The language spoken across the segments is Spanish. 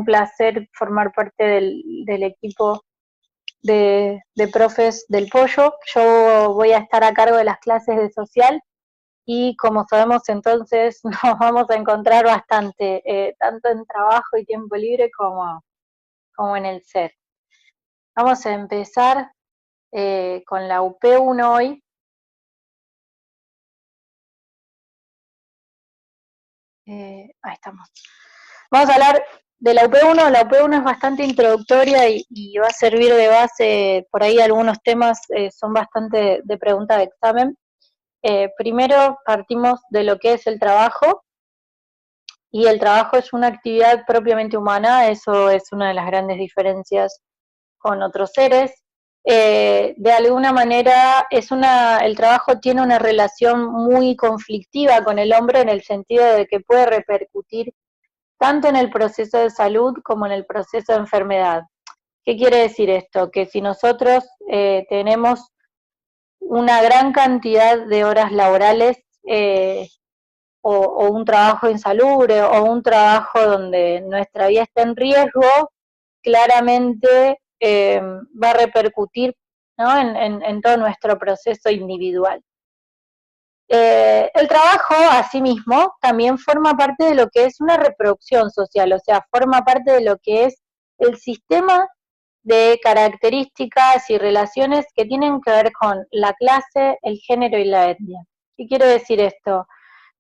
un placer formar parte del equipo de profes del Pollo. Yo voy a estar a cargo de las clases de social y como sabemos entonces nos vamos a encontrar bastante, tanto en trabajo y tiempo libre como en el ser. Vamos a empezar con la UP1 hoy. Ahí estamos. Vamos a hablar de la UP1. La UP1 es bastante introductoria y va a servir de base, por ahí algunos temas son bastante de pregunta de examen. Primero partimos de lo que es el trabajo, y el trabajo es una actividad propiamente humana, eso es una de las grandes diferencias con otros seres. De alguna manera el trabajo tiene una relación muy conflictiva con el hombre en el sentido de que puede repercutir tanto en el proceso de salud como en el proceso de enfermedad. ¿Qué quiere decir esto? Que si nosotros tenemos una gran cantidad de horas laborales o un trabajo insalubre o un trabajo donde nuestra vida está en riesgo, claramente va a repercutir, ¿no?, en todo nuestro proceso individual. El trabajo, asimismo, también forma parte de lo que es una reproducción social, o sea, forma parte de lo que es el sistema de características y relaciones que tienen que ver con la clase, el género y la etnia. ¿Qué quiere decir esto?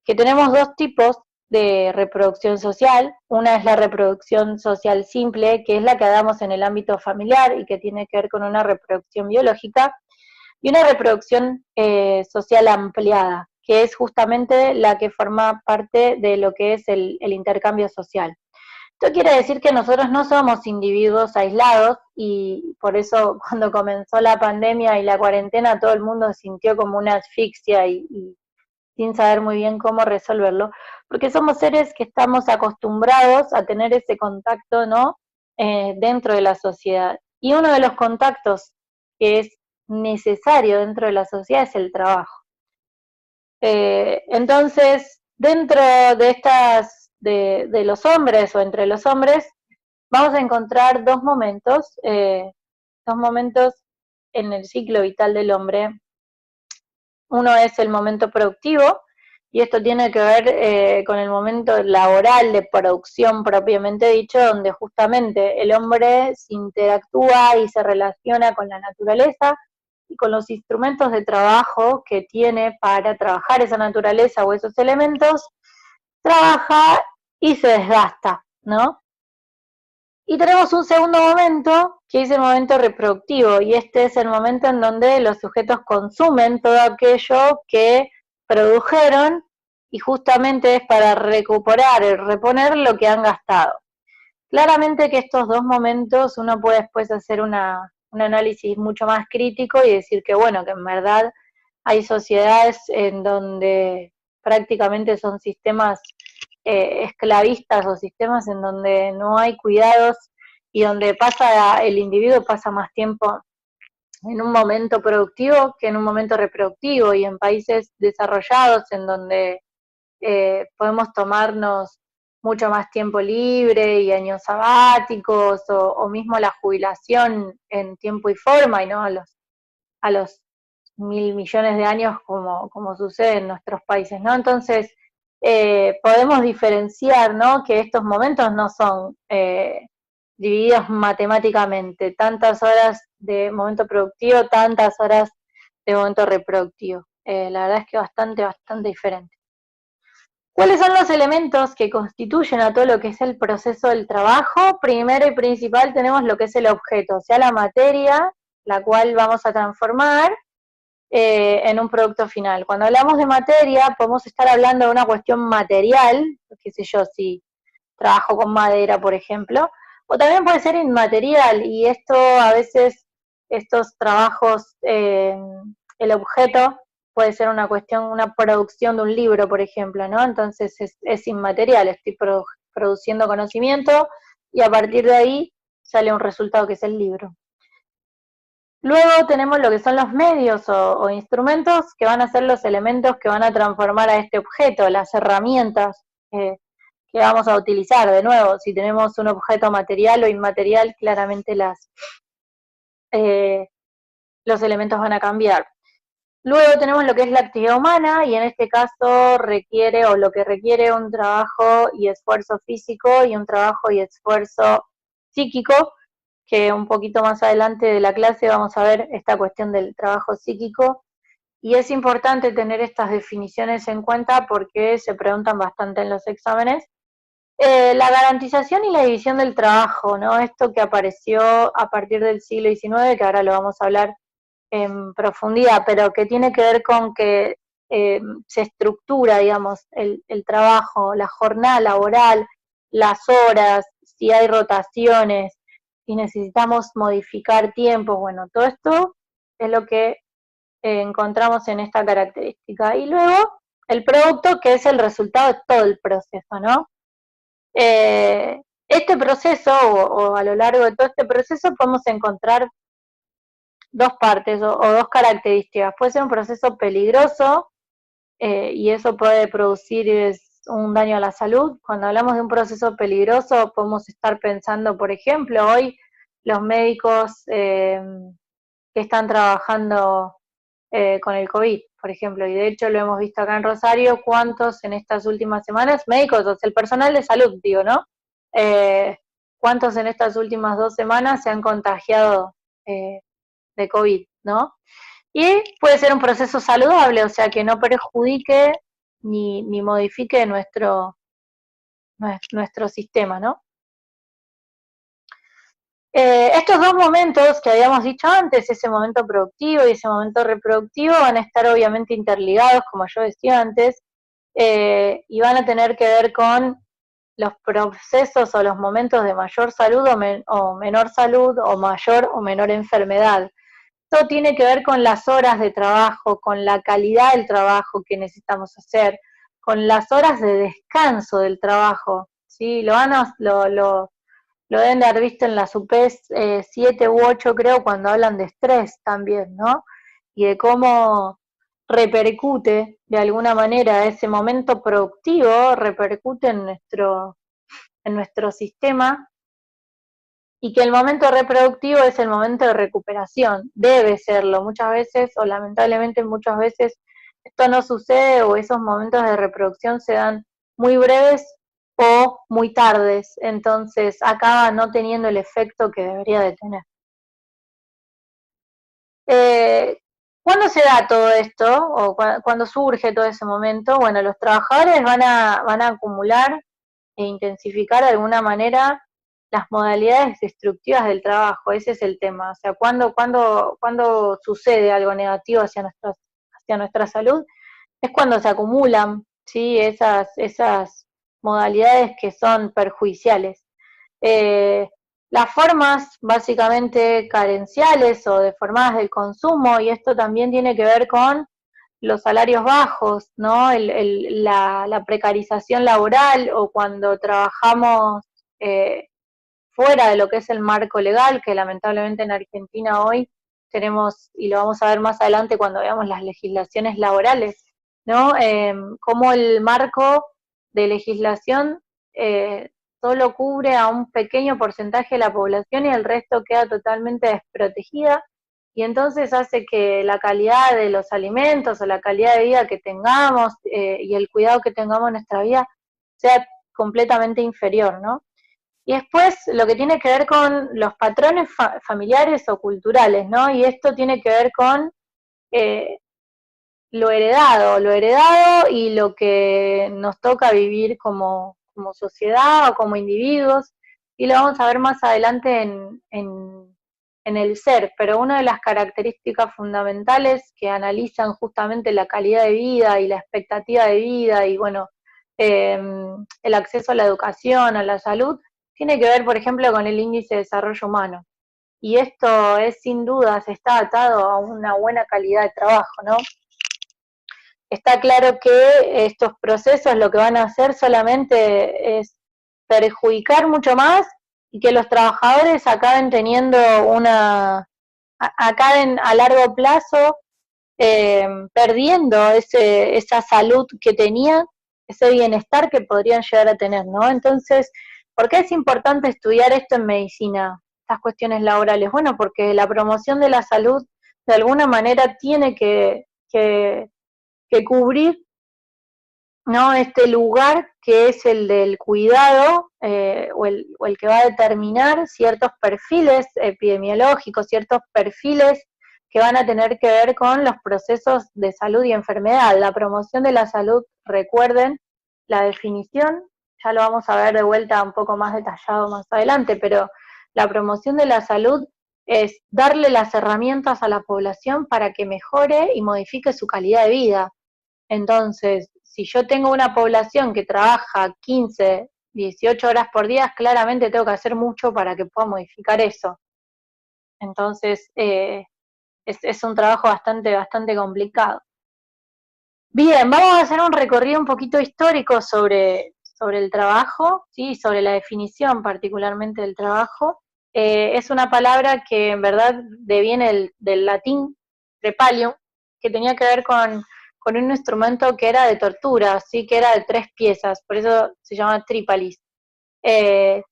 Que tenemos dos tipos de reproducción social. Una es la reproducción social simple, que es la que damos en el ámbito familiar y que tiene que ver con una reproducción biológica, y una reproducción social ampliada, que es justamente la que forma parte de lo que es el intercambio social. Esto quiere decir que nosotros no somos individuos aislados, y por eso cuando comenzó la pandemia y la cuarentena todo el mundo sintió como una asfixia y sin saber muy bien cómo resolverlo, porque somos seres que estamos acostumbrados a tener ese contacto, ¿no?, dentro de la sociedad. Y uno de los contactos que es necesario dentro de la sociedad es el trabajo. Entonces, dentro de estas, de los hombres o entre los hombres, vamos a encontrar dos momentos en el ciclo vital del hombre. Uno es el momento productivo, y esto tiene que ver con el momento laboral de producción propiamente dicho, donde justamente el hombre se interactúa y se relaciona con la naturaleza y con los instrumentos de trabajo que tiene para trabajar esa naturaleza o esos elementos, trabaja y se desgasta, ¿no? Y tenemos un segundo momento, que es el momento reproductivo, y este es el momento en donde los sujetos consumen todo aquello que produjeron, y justamente es para recuperar y reponer lo que han gastado. Claramente que estos dos momentos uno puede después hacer un análisis mucho más crítico y decir que bueno, que en verdad hay sociedades en donde prácticamente son sistemas esclavistas o sistemas en donde no hay cuidados y donde el individuo pasa más tiempo en un momento productivo que en un momento reproductivo, y en países desarrollados en donde podemos tomarnos mucho más tiempo libre y años sabáticos o mismo la jubilación en tiempo y forma y no a los 1.000 millones de años como sucede en nuestros países, ¿no? Entonces, podemos diferenciar, ¿no?, que estos momentos no son divididos matemáticamente, tantas horas de momento productivo, tantas horas de momento reproductivo. La verdad es que bastante diferente. ¿Cuáles son los elementos que constituyen a todo lo que es el proceso del trabajo? Primero y principal tenemos lo que es el objeto, o sea, la materia, la cual vamos a transformar en un producto final. Cuando hablamos de materia, podemos estar hablando de una cuestión material, qué sé yo, si trabajo con madera, por ejemplo, o también puede ser inmaterial, y esto a veces, estos trabajos, el objeto puede ser una cuestión, una producción de un libro, por ejemplo, ¿no? Entonces es inmaterial, estoy produciendo conocimiento y a partir de ahí sale un resultado que es el libro. Luego tenemos lo que son los medios o instrumentos que van a ser los elementos que van a transformar a este objeto, las herramientas que que vamos a utilizar. De nuevo, si tenemos un objeto material o inmaterial, claramente los elementos van a cambiar. Luego tenemos lo que es la actividad humana y en este caso requiere o lo que requiere un trabajo y esfuerzo físico y un trabajo y esfuerzo psíquico, que un poquito más adelante de la clase vamos a ver esta cuestión del trabajo psíquico. Y es importante tener estas definiciones en cuenta porque se preguntan bastante en los exámenes. La garantización y la división del trabajo, ¿no? Esto que apareció a partir del siglo XIX, que ahora lo vamos a hablar en profundidad, pero que tiene que ver con que se estructura, digamos, el trabajo, la jornada laboral, las horas, si hay rotaciones, si necesitamos modificar tiempos, bueno, todo esto es lo que encontramos en esta característica. Y luego el producto, que es el resultado de todo el proceso, ¿no? Este proceso, o a lo largo de todo este proceso, podemos encontrar dos partes o dos características. Puede ser un proceso peligroso y eso puede producir un daño a la salud. Cuando hablamos de un proceso peligroso podemos estar pensando, por ejemplo, hoy los médicos que están trabajando con el COVID, por ejemplo, y de hecho lo hemos visto acá en Rosario, cuántos en estas últimas semanas, médicos, o sea, el personal de salud, digo, ¿no? Cuántos en estas últimas 2 semanas se han contagiado de COVID, ¿no? Y puede ser un proceso saludable, o sea, que no perjudique ni modifique nuestro sistema, ¿no? Estos dos momentos que habíamos dicho antes, ese momento productivo y ese momento reproductivo, van a estar obviamente interligados, como yo decía antes, y van a tener que ver con los procesos o los momentos de mayor salud o menor salud, o mayor o menor enfermedad. Todo tiene que ver con las horas de trabajo, con la calidad del trabajo que necesitamos hacer, con las horas de descanso del trabajo, ¿sí? Lo deben de haber visto en las UPs 7 u 8, creo, cuando hablan de estrés también, ¿no? Y de cómo repercute de alguna manera ese momento productivo, repercute en nuestro sistema, y que el momento reproductivo es el momento de recuperación, debe serlo. Muchas veces, o lamentablemente muchas veces, esto no sucede o esos momentos de reproducción se dan muy breves o muy tardes, entonces acaba no teniendo el efecto que debería de tener. ¿Cuándo se da todo esto o cuándo surge todo ese momento? Bueno, los trabajadores van a acumular e intensificar de alguna manera las modalidades destructivas del trabajo, ese es el tema. O sea, cuando sucede algo negativo hacia nuestra salud, es cuando se acumulan, ¿sí? Esas modalidades que son perjudiciales. Las formas básicamente carenciales o deformadas del consumo, y esto también tiene que ver con los salarios bajos, ¿no? La precarización laboral, o cuando trabajamos fuera de lo que es el marco legal, que lamentablemente en Argentina hoy tenemos, y lo vamos a ver más adelante cuando veamos las legislaciones laborales, ¿no? Cómo el marco de legislación solo cubre a un pequeño porcentaje de la población y el resto queda totalmente desprotegida, y entonces hace que la calidad de los alimentos o la calidad de vida que tengamos y el cuidado que tengamos en nuestra vida sea completamente inferior, ¿no? Y después lo que tiene que ver con los patrones familiares o culturales, ¿no? Y esto tiene que ver con eh, lo heredado y lo que nos toca vivir como sociedad o como individuos, y lo vamos a ver más adelante en el ser, pero una de las características fundamentales que analizan justamente la calidad de vida y la expectativa de vida y bueno, el acceso a la educación, a la salud, tiene que ver, por ejemplo, con el índice de desarrollo humano. Y esto es sin dudas, está atado a una buena calidad de trabajo, ¿no? Está claro que estos procesos lo que van a hacer solamente es perjudicar mucho más y que los trabajadores acaben teniendo acaben a largo plazo perdiendo esa salud que tenían ese bienestar que podrían llegar a tener, ¿no? Entonces, ¿por qué es importante estudiar esto en medicina, estas cuestiones laborales? Bueno, porque la promoción de la salud de alguna manera tiene que cubrir, ¿no?, este lugar que es el del cuidado, o el que va a determinar ciertos perfiles epidemiológicos, ciertos perfiles que van a tener que ver con los procesos de salud y enfermedad. La promoción de la salud, recuerden la definición, ya lo vamos a ver de vuelta un poco más detallado más adelante, pero la promoción de la salud es darle las herramientas a la población para que mejore y modifique su calidad de vida. Entonces, si yo tengo una población que trabaja 15, 18 horas por día, claramente tengo que hacer mucho para que pueda modificar eso. Entonces, es un trabajo bastante complicado. Bien, vamos a hacer un recorrido un poquito histórico sobre el trabajo, ¿sí? Sobre la definición particularmente del trabajo. Es una palabra que en verdad deviene del latín trepalium, que tenía que ver con un instrumento que era de tortura, ¿sí? Que era de 3 piezas, por eso se llama tripalis. En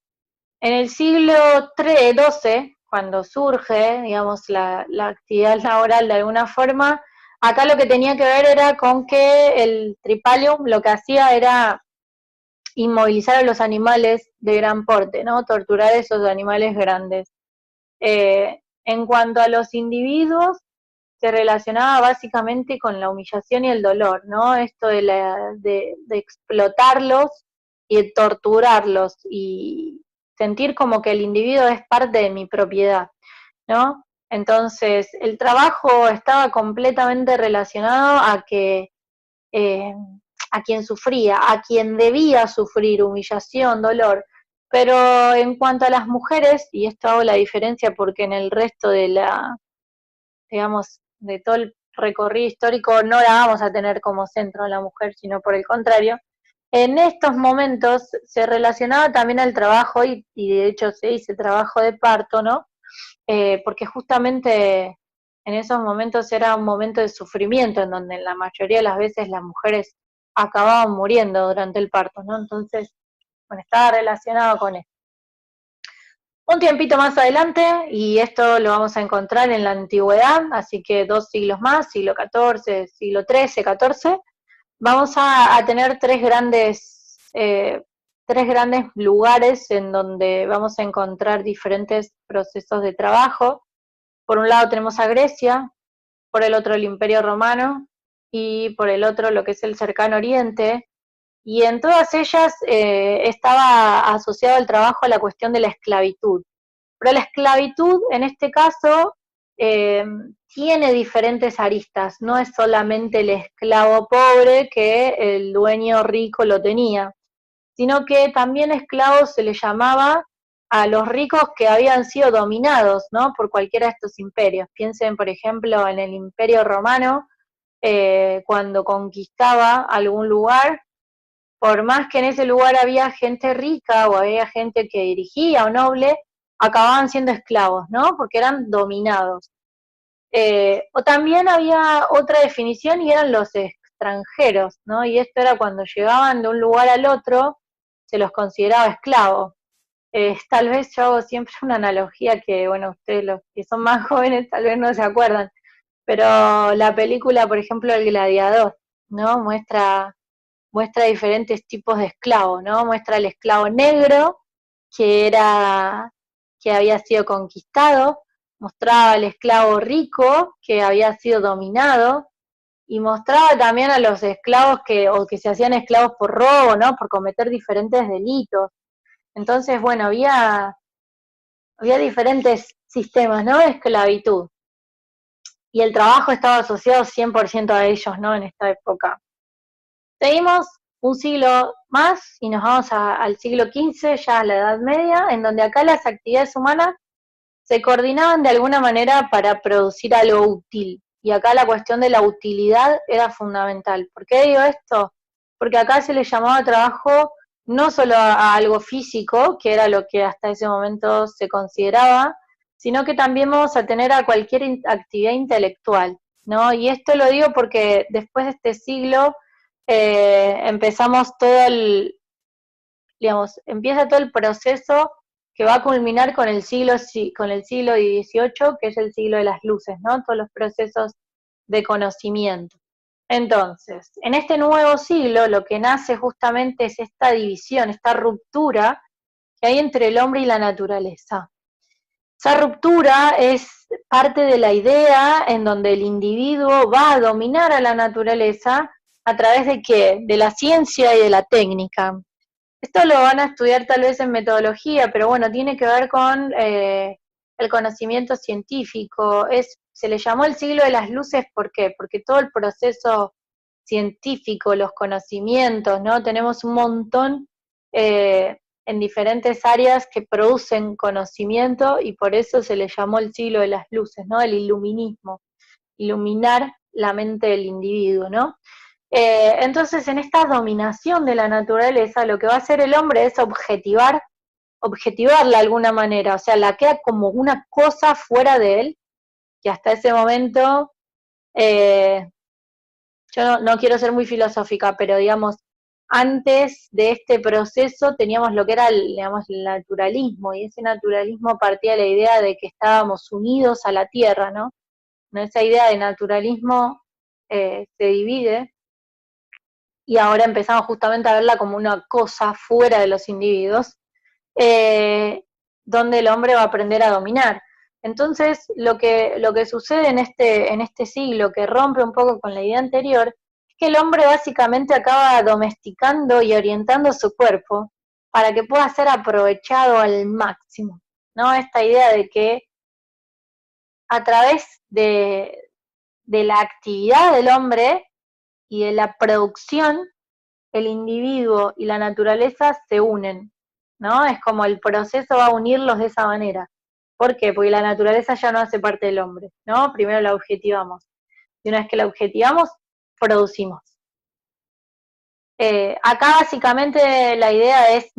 el siglo XII, cuando surge, digamos, la actividad laboral de alguna forma, acá lo que tenía que ver era con que el tripalium lo que hacía era inmovilizar a los animales de gran porte, ¿no? Torturar a esos animales grandes. En cuanto a los individuos, se relacionaba básicamente con la humillación y el dolor, ¿no? Esto de explotarlos y de torturarlos y sentir como que el individuo es parte de mi propiedad, ¿no? Entonces, el trabajo estaba completamente relacionado a que a quien sufría, a quien debía sufrir humillación, dolor. Pero en cuanto a las mujeres, y esto hago la diferencia porque en el resto de digamos, de todo el recorrido histórico no la vamos a tener como centro a la mujer, sino por el contrario, en estos momentos se relacionaba también al trabajo, y de hecho se dice trabajo de parto, ¿no? Porque justamente en esos momentos era un momento de sufrimiento, en donde la mayoría de las veces las mujeres acababan muriendo durante el parto, ¿no? Entonces, bueno, estaba relacionado con esto. Un tiempito más adelante, y esto lo vamos a encontrar en la antigüedad, así que 2 siglos más, siglo XIV, siglo XIII, XIV, vamos a tener tres grandes lugares en donde vamos a encontrar diferentes procesos de trabajo. Por un lado tenemos a Grecia, por el otro el Imperio Romano, y por el otro lo que es el Cercano Oriente, y en todas ellas estaba asociado el trabajo a la cuestión de la esclavitud. Pero la esclavitud, en este caso, tiene diferentes aristas, no es solamente el esclavo pobre que el dueño rico lo tenía, sino que también esclavos se le llamaba a los ricos que habían sido dominados, ¿no?, por cualquiera de estos imperios. Piensen, por ejemplo, en el Imperio Romano, cuando conquistaba algún lugar, por más que en ese lugar había gente rica o había gente que dirigía o noble, acababan siendo esclavos, ¿no? Porque eran dominados. O también había otra definición y eran los extranjeros, ¿no? Y esto era cuando llegaban de un lugar al otro, se los consideraba esclavos. Tal vez yo hago siempre una analogía que, bueno, ustedes los que son más jóvenes tal vez no se acuerdan, pero la película, por ejemplo, El Gladiador, ¿no? Muestra diferentes tipos de esclavos, ¿no? Muestra el esclavo negro, que había sido conquistado, mostraba al esclavo rico, que había sido dominado, y mostraba también a los esclavos que se hacían esclavos por robo, ¿no? Por cometer diferentes delitos. Entonces, bueno, había diferentes sistemas, ¿no?, de esclavitud. Y el trabajo estaba asociado 100% a ellos, ¿no?, en esta época. Seguimos un siglo más y nos vamos al siglo XV, ya a la Edad Media, en donde acá las actividades humanas se coordinaban de alguna manera para producir algo útil. Y acá la cuestión de la utilidad era fundamental. ¿Por qué digo esto? Porque acá se le llamaba trabajo no solo a algo físico, que era lo que hasta ese momento se consideraba, sino que también vamos a tener a cualquier actividad intelectual, ¿no? Y esto lo digo porque después de este siglo empezamos todo el, digamos, empieza todo el proceso que va a culminar con el siglo XVIII, que es el siglo de las luces, ¿no? Todos los procesos de conocimiento. Entonces, en este nuevo siglo lo que nace justamente es esta división, esta ruptura que hay entre el hombre y la naturaleza. Esa ruptura es parte de la idea en donde el individuo va a dominar a la naturaleza a través de ¿qué? De la ciencia y de la técnica. Esto lo van a estudiar tal vez en metodología, pero bueno, tiene que ver con el conocimiento científico. Se le llamó el siglo de las luces, ¿por qué? Porque todo el proceso científico, los conocimientos, ¿no? Tenemos un montón en diferentes áreas que producen conocimiento y por eso se le llamó el siglo de las luces, ¿no? El iluminismo, iluminar la mente del individuo, ¿no? Entonces, en esta dominación de la naturaleza, lo que va a hacer el hombre es objetivarla de alguna manera, o sea, la queda como una cosa fuera de él, que hasta ese momento, eh, yo no quiero ser muy filosófica, pero digamos, antes de este proceso teníamos lo que era digamos, el naturalismo, y ese naturalismo partía de la idea de que estábamos unidos a la tierra, ¿no? Esa idea de naturalismo se divide, y ahora empezamos justamente a verla como una cosa fuera de los individuos, eh, donde el hombre va a aprender a dominar. Entonces, lo que sucede en este siglo, que rompe un poco con la idea anterior, es que el hombre básicamente acaba domesticando y orientando su cuerpo para que pueda ser aprovechado al máximo, ¿no? Esta idea de que a través de la actividad del hombre y de la producción, el individuo y la naturaleza se unen, ¿no? Es como el proceso va a unirlos de esa manera. ¿Por qué? Porque la naturaleza ya no hace parte del hombre, ¿no? Primero la objetivamos. Y una vez que la objetivamos, producimos. Acá básicamente la idea es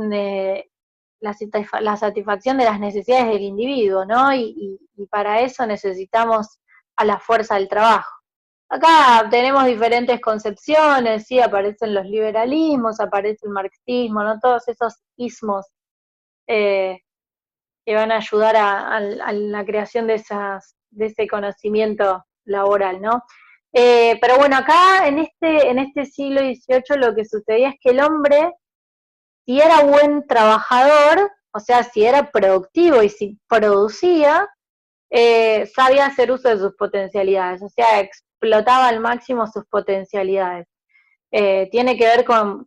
la satisfacción de las necesidades del individuo, ¿no? Y para eso necesitamos a la fuerza del trabajo. Acá tenemos diferentes concepciones, sí, aparecen los liberalismos, aparece el marxismo, ¿no? Todos esos ismos eh, que van a ayudar a la creación de ese conocimiento laboral, ¿no? Pero bueno, acá en este siglo XVIII lo que sucedía es que el hombre, si era buen trabajador, o sea, si era productivo y si producía, sabía hacer uso de sus potencialidades, o sea, explotaba al máximo sus potencialidades. Tiene que ver con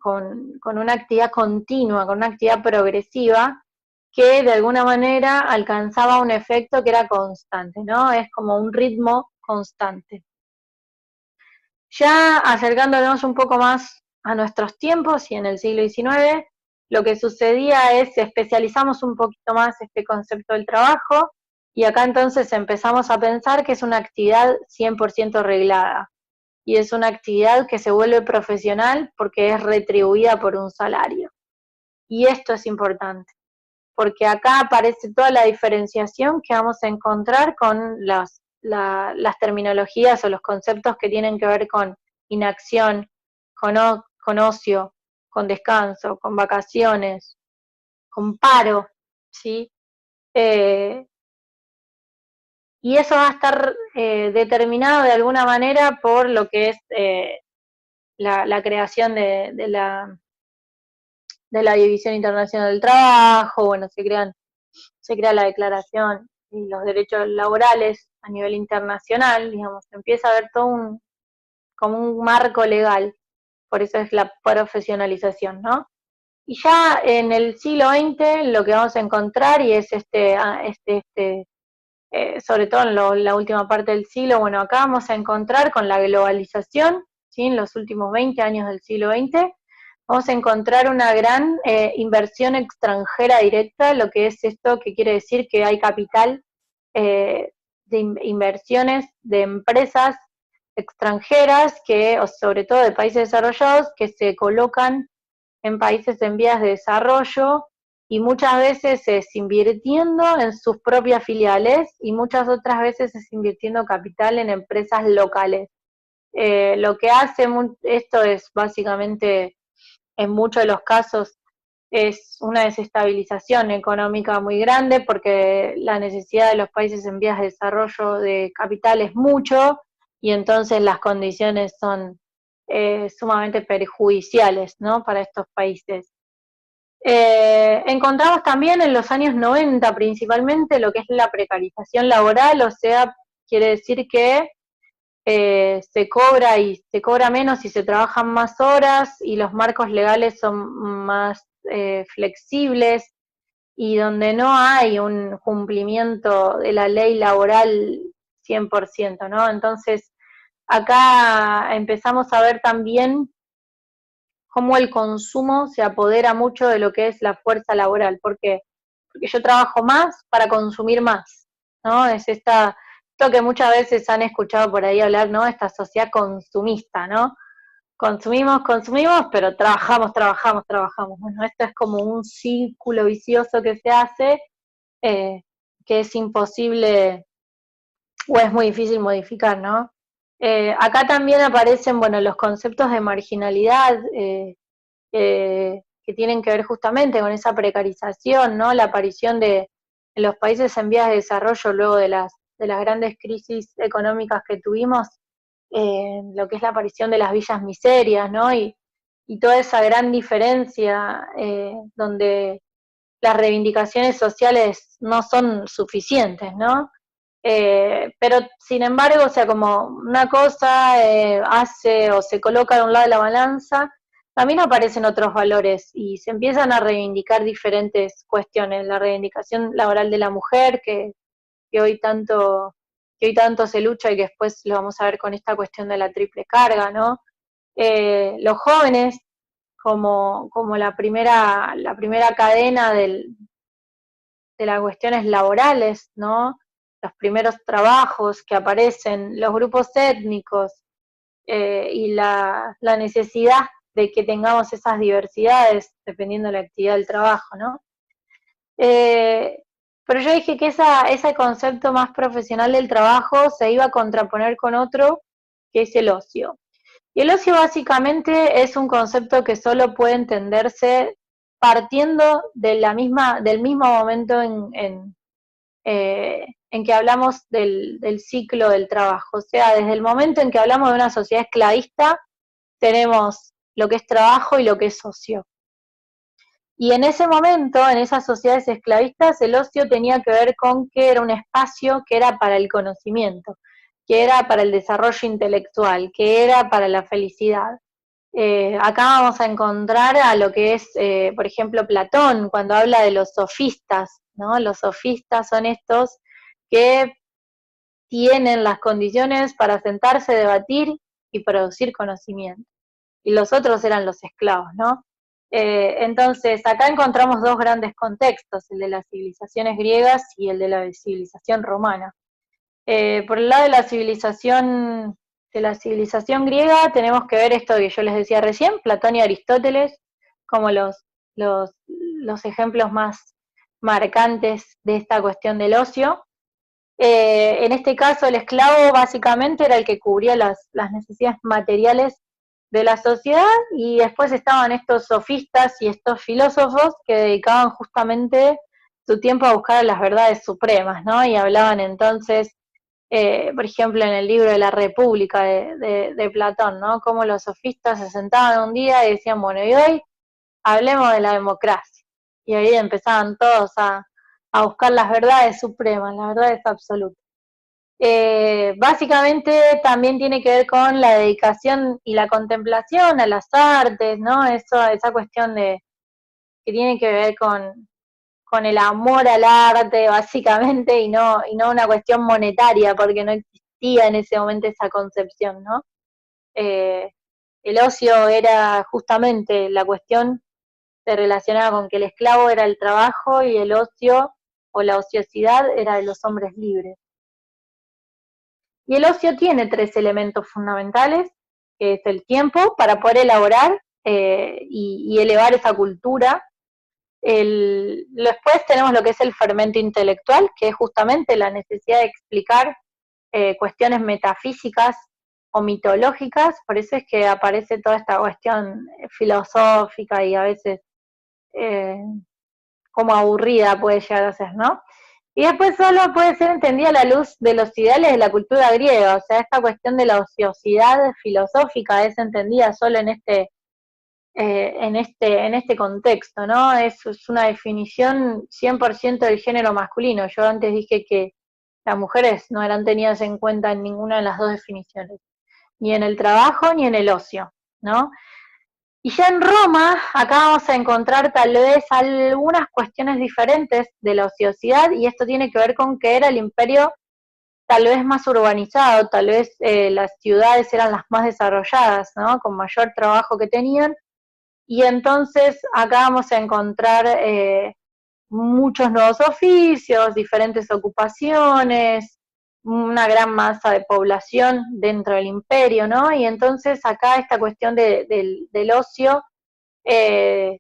una actividad continua, con una actividad progresiva, que de alguna manera alcanzaba un efecto que era constante, ¿no? Es como un ritmo constante. Ya acercándonos un poco más a nuestros tiempos y en el siglo XIX, lo que sucedía es especializamos un poquito más este concepto del trabajo y acá entonces empezamos a pensar que es una actividad 100% reglada y es una actividad que se vuelve profesional porque es retribuida por un salario. Y esto es importante, porque acá aparece toda la diferenciación que vamos a encontrar con las terminologías o los conceptos que tienen que ver con inacción, con ocio, con descanso, con vacaciones, con paro, ¿sí? Y eso va a estar determinado de alguna manera por lo que es la creación de la División Internacional del Trabajo, bueno, se crea la Declaración y los derechos laborales a nivel internacional, digamos, empieza a haber todo como un marco legal, por eso es la profesionalización, ¿no? Y ya en el siglo XX lo que vamos a encontrar, y es sobre todo en la última parte del siglo, bueno, acá vamos a encontrar con la globalización, ¿sí? En los últimos 20 años del siglo XX, vamos a encontrar una gran inversión extranjera directa, lo que es esto, que quiere decir que hay capital de inversiones de empresas extranjeras, o sobre todo de países desarrollados, que se colocan en países en vías de desarrollo y muchas veces es invirtiendo en sus propias filiales y muchas otras veces es invirtiendo capital en empresas locales. Lo que hace esto es básicamente, en muchos de los casos, es una desestabilización económica muy grande porque la necesidad de los países en vías de desarrollo de capital es mucho y entonces las condiciones son sumamente perjudiciales, ¿no?, para estos países. Encontramos también en los años 90 principalmente lo que es la precarización laboral, o sea, quiere decir que se cobra menos y se trabajan más horas y los marcos legales son más flexibles y donde no hay un cumplimiento de la ley laboral 100%, ¿no? Entonces, acá empezamos a ver también cómo el consumo se apodera mucho de lo que es la fuerza laboral. ¿Por qué? Porque yo trabajo más para consumir más, ¿no? Es esto que muchas veces han escuchado por ahí hablar, ¿no? Esta sociedad consumista, ¿no? Consumimos, consumimos, pero trabajamos, trabajamos, trabajamos. Bueno, esto es como un círculo vicioso que se hace, eh, que es imposible o es muy difícil modificar, ¿no? Acá también aparecen, bueno, los conceptos de marginalidad, que tienen que ver justamente con esa precarización, ¿no? La aparición de los países en vías de desarrollo luego de las grandes crisis económicas que tuvimos, lo que es la aparición de las villas miserias, ¿no? Y toda esa gran diferencia donde las reivindicaciones sociales no son suficientes, ¿no? Pero sin embargo, o sea, como una cosa hace o se coloca de un lado de la balanza, también aparecen otros valores y se empiezan a reivindicar diferentes cuestiones. La reivindicación laboral de la mujer, que hoy tanto que hoy tanto se lucha y que después lo vamos a ver con esta cuestión de la triple carga, ¿no? Los jóvenes como la primera cadena de las cuestiones laborales, ¿no? Los primeros trabajos que aparecen, los grupos étnicos y la necesidad de que tengamos esas diversidades dependiendo de la actividad del trabajo, ¿no? Eh, pero yo dije que ese concepto más profesional del trabajo se iba a contraponer con otro, que es el ocio. Y el ocio básicamente es un concepto que solo puede entenderse partiendo del mismo momento en que hablamos del ciclo del trabajo. O sea, desde el momento en que hablamos de una sociedad esclavista, tenemos lo que es trabajo y lo que es ocio. Y en ese momento, en esas sociedades esclavistas, el ocio tenía que ver con que era un espacio que era para el conocimiento, que era para el desarrollo intelectual, que era para la felicidad. Acá vamos a encontrar a lo que es, por ejemplo, Platón, cuando habla de los sofistas, ¿no? Los sofistas son estos que tienen las condiciones para sentarse, debatir y producir conocimiento. Y los otros eran los esclavos, ¿no? Entonces, acá encontramos dos grandes contextos, el de las civilizaciones griegas y el de la civilización romana. Por el lado de la civilización griega tenemos que ver esto que yo les decía recién, Platón y Aristóteles, como los ejemplos más marcantes de esta cuestión del ocio. En este caso, el esclavo básicamente era el que cubría las necesidades materiales de la sociedad, y después estaban estos sofistas y estos filósofos que dedicaban justamente su tiempo a buscar las verdades supremas, ¿no? Y hablaban entonces, por ejemplo, en el libro de la República de Platón, ¿no? Cómo los sofistas se sentaban un día y decían, bueno, y hoy hablemos de la democracia. Y ahí empezaban todos a buscar las verdades supremas, las verdades absolutas. Básicamente también tiene que ver con la dedicación y la contemplación a las artes, ¿no? Esa cuestión que tiene que ver con el amor al arte, básicamente, y no una cuestión monetaria, porque no existía en ese momento esa concepción, ¿no? Eh, el ocio era justamente la cuestión se relacionaba con que el esclavo era el trabajo y el ocio o la ociosidad era de los hombres libres. Y el ocio tiene tres elementos fundamentales, que es el tiempo para poder elaborar y elevar esa cultura. Después tenemos lo que es el fermento intelectual, que es justamente la necesidad de explicar cuestiones metafísicas o mitológicas, por eso es que aparece toda esta cuestión filosófica y a veces como aburrida puede llegar a ser, ¿no? Y después solo puede ser entendida a la luz de los ideales de la cultura griega, o sea, esta cuestión de la ociosidad filosófica es entendida solo en este contexto, ¿no? Es una definición 100% del género masculino. Yo antes dije que las mujeres no eran tenidas en cuenta en ninguna de las dos definiciones, ni en el trabajo ni en el ocio, ¿no? Y ya en Roma, acá vamos a encontrar tal vez algunas cuestiones diferentes de la ociosidad, y esto tiene que ver con que era el imperio tal vez más urbanizado, tal vez las ciudades eran las más desarrolladas, ¿no? Con mayor trabajo que tenían, y entonces acá vamos a encontrar muchos nuevos oficios, diferentes ocupaciones, una gran masa de población dentro del imperio, ¿no? Y entonces acá esta cuestión del ocio eh,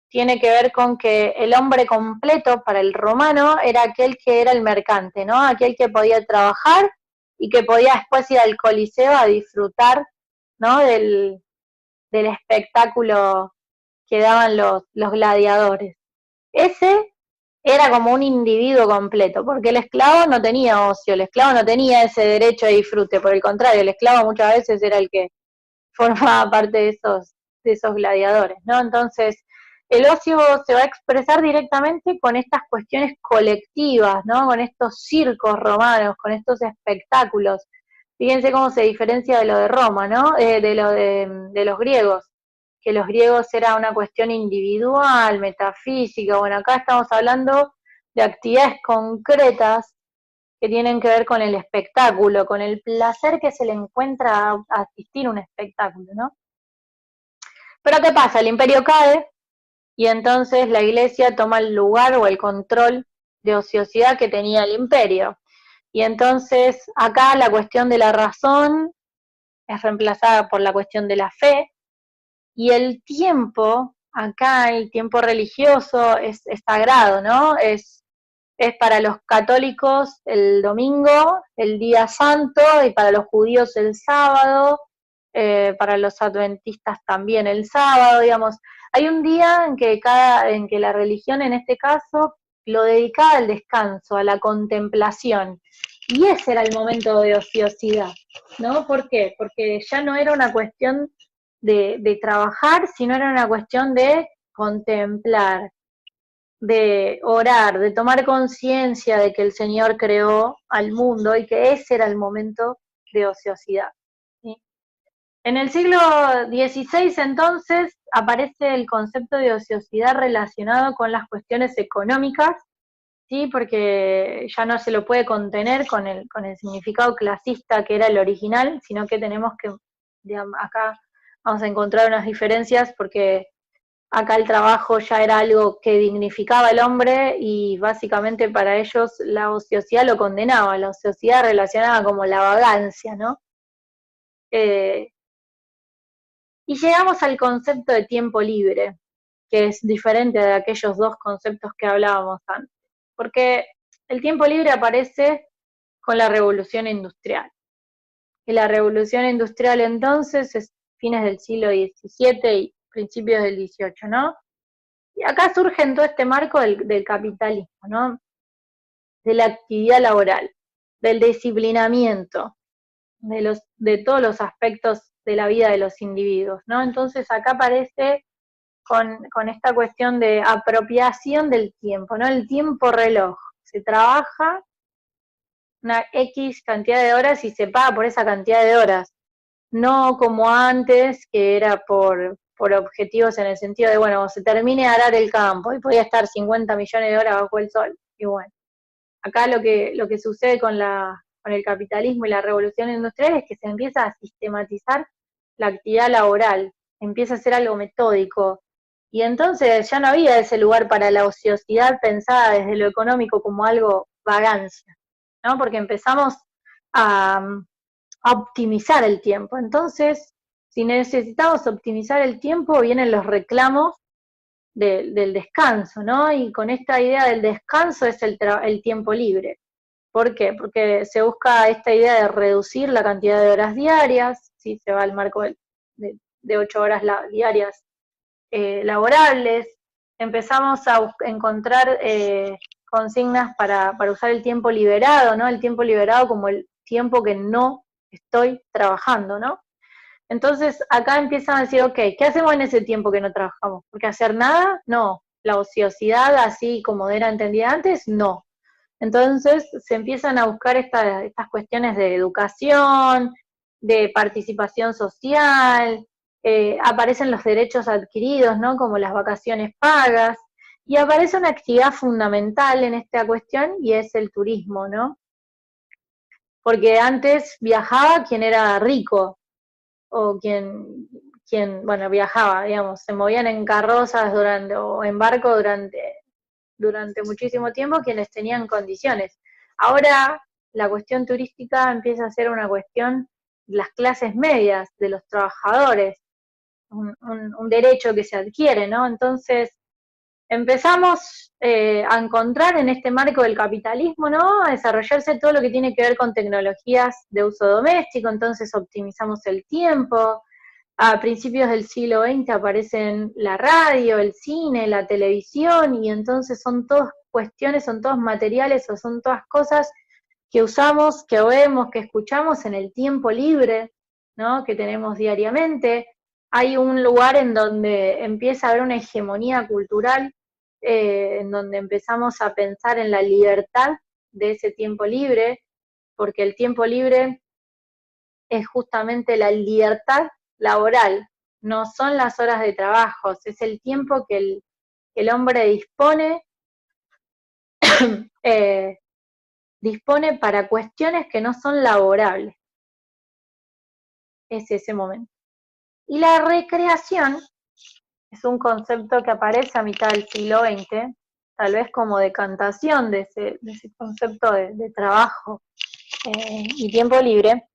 tiene que ver con que el hombre completo para el romano era aquel que era el mercante, ¿no? Aquel que podía trabajar y que podía después ir al Coliseo a disfrutar, ¿no? Del espectáculo que daban los gladiadores. Ese era como un individuo completo, porque el esclavo no tenía ocio, el esclavo no tenía ese derecho de disfrute, por el contrario, el esclavo muchas veces era el que formaba parte de esos gladiadores, ¿no? Entonces, el ocio se va a expresar directamente con estas cuestiones colectivas, ¿no? Con estos circos romanos, con estos espectáculos. Fíjense cómo se diferencia de lo de Roma, ¿no? De lo de los griegos, que los griegos era una cuestión individual, metafísica. Bueno, acá estamos hablando de actividades concretas que tienen que ver con el espectáculo, con el placer que se le encuentra a asistir a un espectáculo, ¿no? Pero ¿qué pasa? El imperio cae y entonces la iglesia toma el lugar o el control de ociosidad que tenía el imperio. Y entonces acá la cuestión de la razón es reemplazada por la cuestión de la fe, y el tiempo, acá el tiempo religioso es sagrado, ¿no? Es para los católicos el domingo, el día santo, y para los judíos el sábado, para los adventistas también el sábado, digamos. Hay un día en que la religión, en este caso, lo dedicaba al descanso, a la contemplación. Y ese era el momento de ociosidad, ¿no? ¿Por qué? Porque ya no era una cuestión de trabajar, sino era una cuestión de contemplar, de orar, de tomar conciencia de que el Señor creó al mundo y que ese era el momento de ociosidad, ¿sí? En el siglo XVI, entonces, aparece el concepto de ociosidad relacionado con las cuestiones económicas, ¿sí? Porque ya no se lo puede contener con el significado clasista que era el original, sino que tenemos que, digamos, acá vamos a encontrar unas diferencias porque acá el trabajo ya era algo que dignificaba al hombre y básicamente para ellos la ociosidad lo condenaba, la ociosidad relacionada como la vagancia, ¿no? Y llegamos al concepto de tiempo libre, que es diferente de aquellos dos conceptos que hablábamos antes, porque el tiempo libre aparece con la revolución industrial. Y la revolución industrial entonces es fines del siglo XVII y principios del XVIII, ¿no? Y acá surge en todo este marco del capitalismo, ¿no? De la actividad laboral, del disciplinamiento, de todos los aspectos de la vida de los individuos, ¿no? Entonces acá aparece con esta cuestión de apropiación del tiempo, ¿no? El tiempo reloj. Se trabaja una X cantidad de horas y se paga por esa cantidad de horas. No como antes, que era por objetivos en el sentido de, bueno, se termine de arar el campo y podía estar 50 millones de horas bajo el sol. Y bueno, acá lo que sucede con el capitalismo y la revolución industrial es que se empieza a sistematizar la actividad laboral, empieza a ser algo metódico. Y entonces ya no había ese lugar para la ociosidad pensada desde lo económico como algo vagancia, ¿no? Porque empezamos a optimizar el tiempo. Entonces, si necesitamos optimizar el tiempo, vienen los reclamos del descanso, ¿no? Y con esta idea del descanso es el tiempo libre. ¿Por qué? Porque se busca esta idea de reducir la cantidad de horas diarias, ¿sí? Se va al marco de 8 horas diarias laborables. Empezamos a encontrar consignas para usar el tiempo liberado, ¿no? El tiempo liberado como el tiempo que no estoy trabajando, ¿no? Entonces acá empiezan a decir, ok, ¿qué hacemos en ese tiempo que no trabajamos? Porque hacer nada, no. La ociosidad, así como era entendida antes, no. Entonces se empiezan a buscar estas cuestiones de educación, de participación social, aparecen los derechos adquiridos, ¿no? Como las vacaciones pagas, y aparece una actividad fundamental en esta cuestión y es el turismo, ¿no? Porque antes viajaba quien era rico, o quien bueno, viajaba, digamos, se movían en carrozas o en barco durante muchísimo tiempo quienes tenían condiciones. Ahora la cuestión turística empieza a ser una cuestión de las clases medias, de los trabajadores, un derecho que se adquiere, ¿no? Entonces empezamos a encontrar en este marco del capitalismo, ¿no? A desarrollarse todo lo que tiene que ver con tecnologías de uso doméstico, entonces optimizamos el tiempo. A principios del siglo XX aparecen la radio, el cine, la televisión, y entonces son todas cuestiones, son todos materiales o son todas cosas que usamos, que vemos, que escuchamos en el tiempo libre, ¿no? Que tenemos diariamente. Hay un lugar en donde empieza a haber una hegemonía cultural, en donde empezamos a pensar en la libertad de ese tiempo libre, porque el tiempo libre es justamente la libertad laboral, no son las horas de trabajo, es el tiempo que el hombre eh, dispone para cuestiones que no son laborables, es ese momento. Y la recreación es un concepto que aparece a mitad del siglo XX, tal vez como decantación de ese concepto de trabajo y tiempo libre.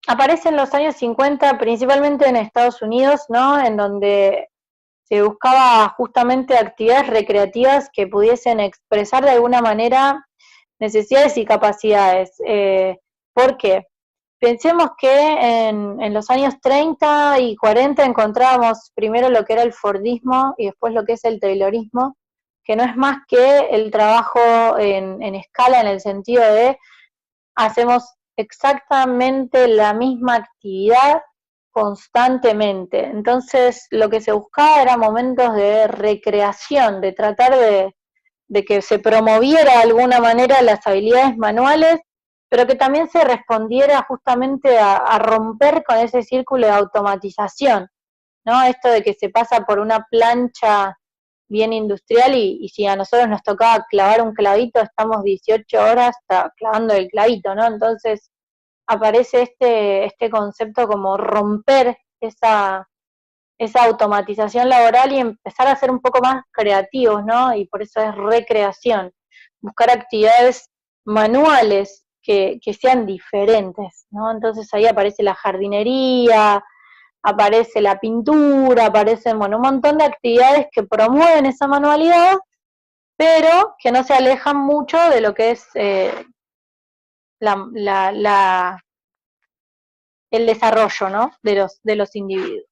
Aparece en los años 50, principalmente en Estados Unidos, ¿no? En donde se buscaba justamente actividades recreativas que pudiesen expresar de alguna manera necesidades y capacidades. ¿Por qué? Pensemos que en los años 30 y 40 encontrábamos primero lo que era el Fordismo y después lo que es el Taylorismo, que no es más que el trabajo en escala, en el sentido de hacemos exactamente la misma actividad constantemente. Entonces, lo que se buscaba era momentos de recreación, de tratar de que se promoviera de alguna manera las habilidades manuales, pero que también se respondiera justamente a romper con ese círculo de automatización, ¿no? Esto de que se pasa por una plancha bien industrial y si a nosotros nos tocaba clavar un clavito, estamos 18 horas clavando el clavito, ¿no? Entonces aparece este concepto como romper esa automatización laboral y empezar a ser un poco más creativos, ¿no? Y por eso es recreación, buscar actividades manuales que sean diferentes, ¿no? Entonces ahí aparece la jardinería, aparece la pintura, aparecen, bueno, un montón de actividades que promueven esa manualidad, pero que no se alejan mucho de lo que es la, la, la, el desarrollo, ¿no? de los individuos.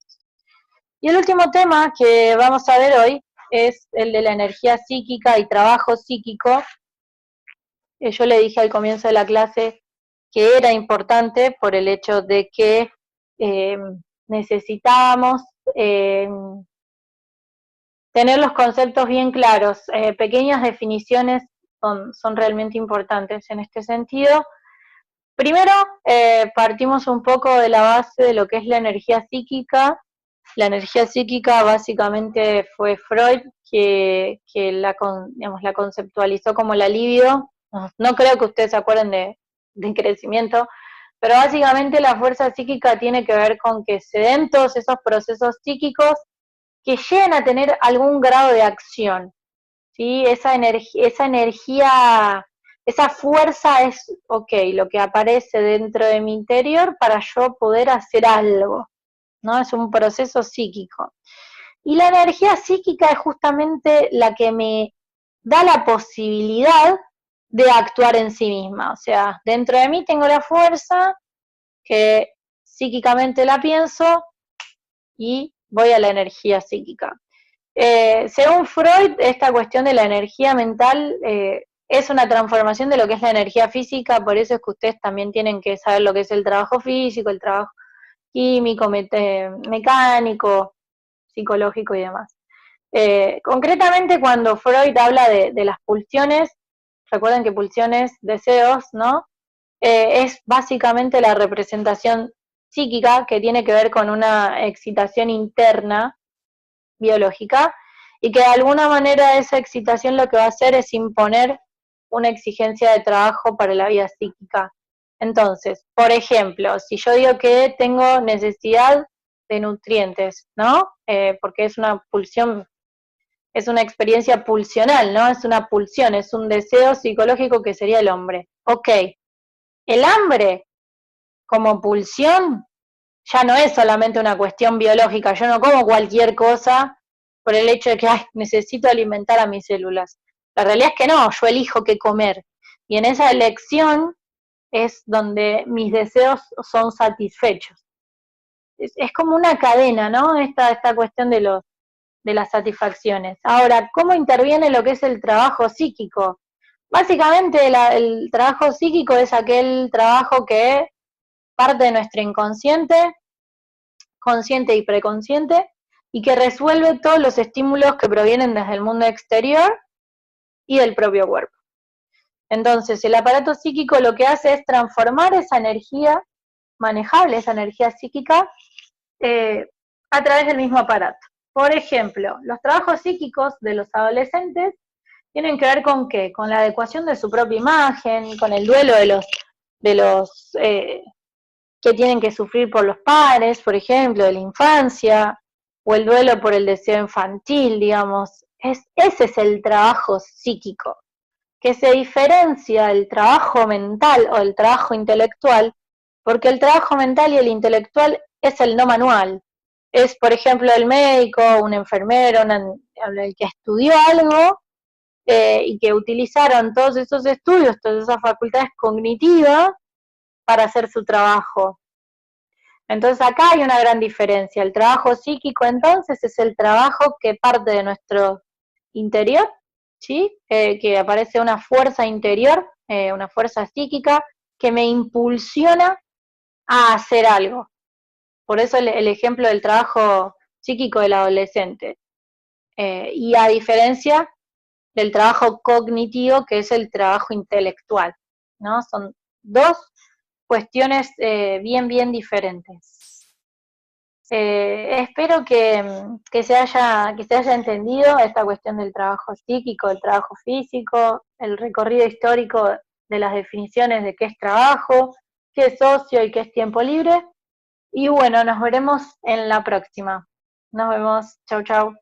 Y el último tema que vamos a ver hoy es el de la energía psíquica y trabajo psíquico. Yo le dije al comienzo de la clase que era importante por el hecho de que necesitábamos tener los conceptos bien claros. Pequeñas definiciones son realmente importantes en este sentido. Primero, partimos un poco de la base de lo que es la energía psíquica. La energía psíquica básicamente fue Freud que la conceptualizó como la libido. No creo que ustedes se acuerden de crecimiento, pero básicamente la fuerza psíquica tiene que ver con que se den todos esos procesos psíquicos que lleguen a tener algún grado de acción, ¿sí? Esa energía, esa fuerza es, ok, lo que aparece dentro de mi interior para yo poder hacer algo, ¿no? Es un proceso psíquico. Y la energía psíquica es justamente la que me da la posibilidad de actuar en sí misma. O sea, dentro de mí tengo la fuerza que psíquicamente la pienso y voy a la energía psíquica. Según Freud, esta cuestión de la energía mental es una transformación de lo que es la energía física, por eso es que ustedes también tienen que saber lo que es el trabajo físico, el trabajo químico, mecánico, psicológico y demás. Concretamente, cuando Freud habla de las pulsiones, recuerden que pulsiones, deseos, ¿no? Es básicamente la representación psíquica que tiene que ver con una excitación interna biológica y que de alguna manera esa excitación lo que va a hacer es imponer una exigencia de trabajo para la vida psíquica. Entonces, por ejemplo, si yo digo que tengo necesidad de nutrientes, ¿no? Porque es una pulsión, es una experiencia pulsional, ¿no? Es una pulsión, es un deseo psicológico que sería el hombre. Ok, el hambre como pulsión ya no es solamente una cuestión biológica, yo no como cualquier cosa por el hecho de que necesito alimentar a mis células. La realidad es que no, yo elijo qué comer. Y en esa elección es donde mis deseos son satisfechos. Es como una cadena, ¿no? Esta cuestión de las satisfacciones. Ahora, ¿cómo interviene lo que es el trabajo psíquico? Básicamente el trabajo psíquico es aquel trabajo que parte de nuestro inconsciente, consciente y preconsciente, y que resuelve todos los estímulos que provienen desde el mundo exterior y del propio cuerpo. Entonces, el aparato psíquico lo que hace es transformar esa energía manejable, esa energía psíquica, a través del mismo aparato. Por ejemplo, los trabajos psíquicos de los adolescentes tienen que ver con ¿qué? Con la adecuación de su propia imagen, con el duelo de los que tienen que sufrir por los padres, por ejemplo, de la infancia, o el duelo por el deseo infantil, digamos. Ese es el trabajo psíquico, que se diferencia del trabajo mental o del trabajo intelectual, porque el trabajo mental y el intelectual es el no manual. Es, por ejemplo, el médico, un enfermero, el que estudió algo y que utilizaron todos esos estudios, todas esas facultades cognitivas para hacer su trabajo. Entonces acá hay una gran diferencia. El trabajo psíquico entonces es el trabajo que parte de nuestro interior, ¿sí? Que aparece una fuerza interior, una fuerza psíquica que me impulsiona a hacer algo. Por eso el ejemplo del trabajo psíquico del adolescente. Y a diferencia del trabajo cognitivo, que es el trabajo intelectual, ¿no? Son dos cuestiones bien diferentes. Espero que se haya entendido esta cuestión del trabajo psíquico, del trabajo físico, el recorrido histórico de las definiciones de qué es trabajo, qué es ocio y qué es tiempo libre. Y bueno, nos veremos en la próxima. Nos vemos. Chau, chau.